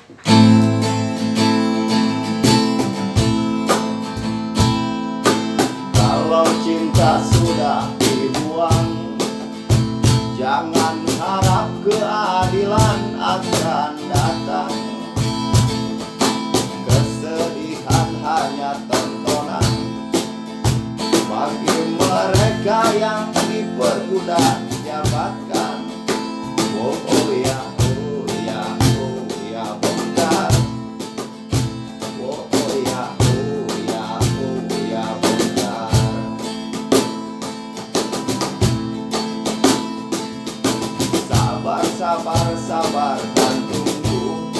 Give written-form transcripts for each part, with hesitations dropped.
Kalau cinta sudah dibuang, jangan harap keadilan akan datang. Kesedihan hanya tontonan bagi mereka yang diperbudak jabatan. Oh, oh ya, oh ya, oh ya, bongkar. Oh, oh ya, oh ya, oh ya, bongkar. Sabar, sabar, sabar dan tunggu,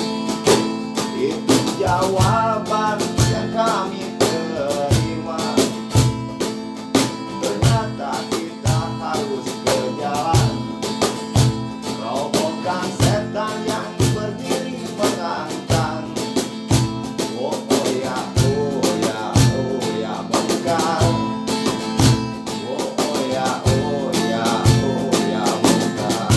itu jawaban yang kami terima. Ternyata kita harus ke jalan, robohkan setan yang berdiri menantang. Oh, oh ya, oh ya, oh ya, bongkar. Oh, oh ya, oh ya, oh ya, bongkar.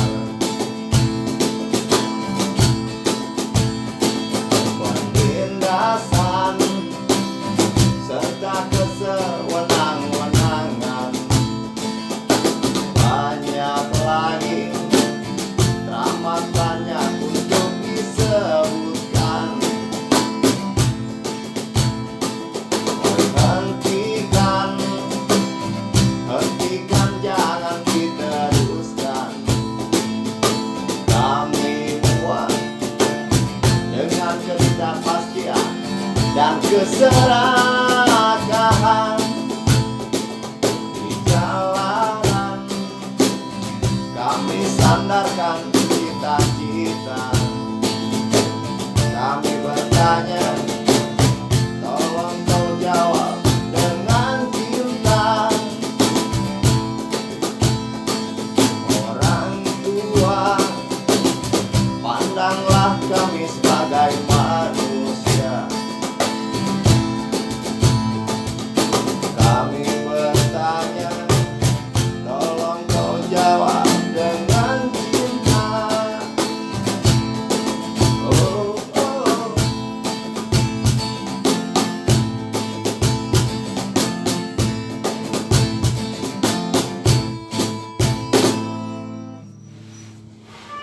Penindasan serta kesewenang-wenangan banyak lagi, teramat banyak untuk disebutkan. Hentikan, hentikan, jangan diteruskan. Kami muak dengan ketidakpastian dan keserakahan di jalanan. Kami sandarkan cita-cita. Kami bertanya, tolong kau jawab dengan cinta. Orang tua, pandanglah kami